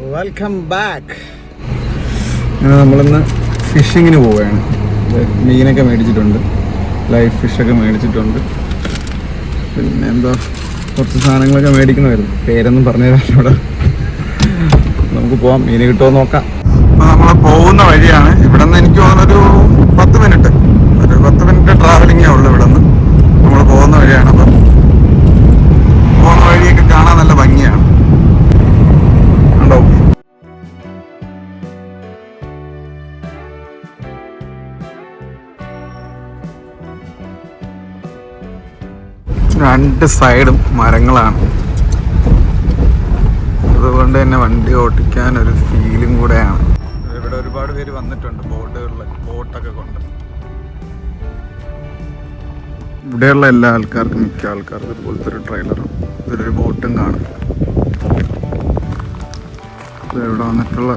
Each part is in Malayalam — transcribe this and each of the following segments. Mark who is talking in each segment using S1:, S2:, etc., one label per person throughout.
S1: Welcome back. അങ്ങനെ നമ്മളിന്ന് ഫിഷിങ്ങിന് പോവുകയാണ്. മീനൊക്കെ മേടിച്ചിട്ടുണ്ട്, ലൈവ് ഫിഷൊക്കെ മേടിച്ചിട്ടുണ്ട്. പിന്നെ എന്താ കുറച്ച് സാധനങ്ങളൊക്കെ മേടിക്കണമായിരുന്നു, പേരൊന്നും പറഞ്ഞു തരാം ഇവിടെ. നമുക്ക് പോവാം, മീൻ കിട്ടുമോ നോക്കാം. അപ്പോൾ നമ്മൾ പോകുന്ന വഴിയാണ്. ഇവിടെ നിന്ന് എനിക്ക് തോന്നുന്നൊരു 10 മിനിറ്റ് ട്രാവലിങ്ങേ ഉള്ളൂ. ഇവിടെ നിന്ന് നമ്മൾ പോകുന്ന വഴിയാണ്. അപ്പം പോകുന്ന വഴിയൊക്കെ കാണാൻ നല്ല ഭംഗിയാണ്. ഉണ്ടോ? രണ്ട് സൈഡും മരങ്ങളാണ്. അതുകൊണ്ട് തന്നെ വണ്ടി ഓടിക്കാൻ ഒരു ഫീലും കൂടെയാണ്. ഇവിടെ ഒരുപാട് പേര് വന്നിട്ടുണ്ട് ബോട്ടൊക്കെ കൊണ്ട്. ഇവിടെയുള്ള എല്ലാ ആൾക്കാർക്കും, മിക്ക ആൾക്കാർക്കും ഇതുപോലത്തെ ഒരു ട്രെയിലറും ഇതിലൊരു ബോട്ടും കാണും. ഇവിടെ വന്നിട്ടുള്ള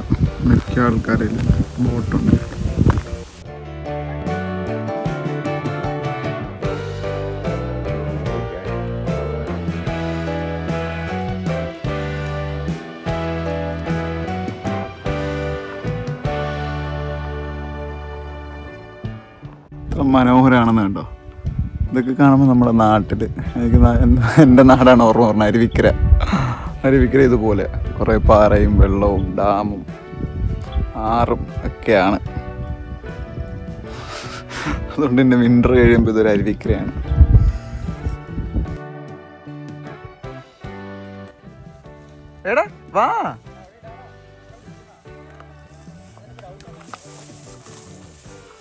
S1: മിക്ക ആൾക്കാരിൽ ബോട്ടുണ്ട്. മനോഹരമാണെന്ന് കണ്ടോ? ഇതൊക്കെ കാണുമ്പോൾ നമ്മുടെ നാട്ടിൽ എനിക്ക് എൻ്റെ നാടാണ് ഓർമ്മ പറഞ്ഞത്. അരുവിക്കര ഇതുപോലെ കുറേ പാറയും വെള്ളവും ഡാമും ആറും ഒക്കെയാണ്. അതുകൊണ്ട് തന്നെ വിൻ്റർ കഴിയുമ്പോൾ ഇതൊരു അരുവിക്കരയാണ്. എടാ വാ.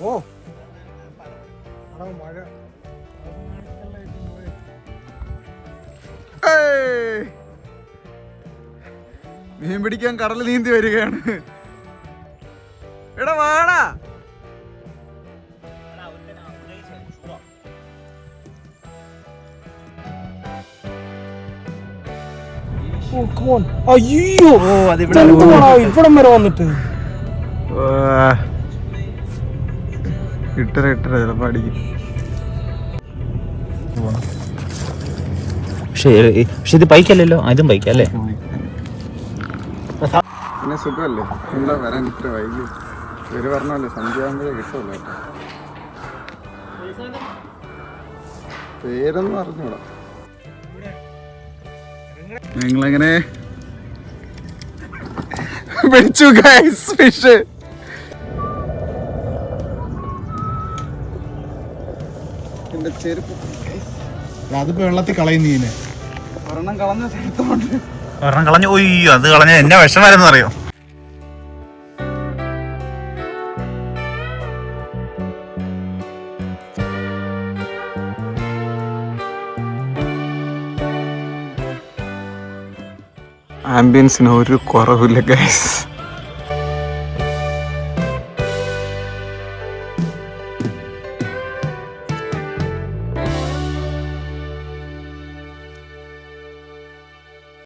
S1: ഓ മീൻ പിടിക്കാൻ കടൽ നീന്തി വരികയാണ്. എടാ വാടാ.
S2: അയ്യോ ഇവിടം വരെ വന്നിട്ട്
S1: ഇട്ടര ചിലപ്പോ അടിക്കും.
S3: പക്ഷെ ഇത് ബൈക്കല്ലല്ലോ, ഇതും ബൈക്കല്ലേ.
S1: പിന്നെ സുഖമല്ലേ? എന്താ വരാൻ ഇത്ര വൈകി? ഇവര് പറഞ്ഞല്ലേ സന്ധ്യയാകുമ്പോഴേ കിട്ടുമല്ലോ. പേരൊന്നും അറിഞ്ഞൂടാ. നിങ്ങളെങ്ങനെ പിടിച്ചു ഗൈസ് ഫിഷ്? എന്റെ ചെരുപ്പ് അതിപ്പോ വെള്ളത്തിൽ കളയുന്നീനെ ഒരെണ്ണം കളഞ്ഞ സ്ഥലത്തോണ്ട്
S3: ഒരെണ്ണം കളഞ്ഞു. ഒയ്യോ, അത് കളഞ്ഞ എന്നെ വിഷമായിരുന്നു അറിയോ.
S1: ആംബിയൻസിന് ഒരു കുറവില്ല ഗൈസ്.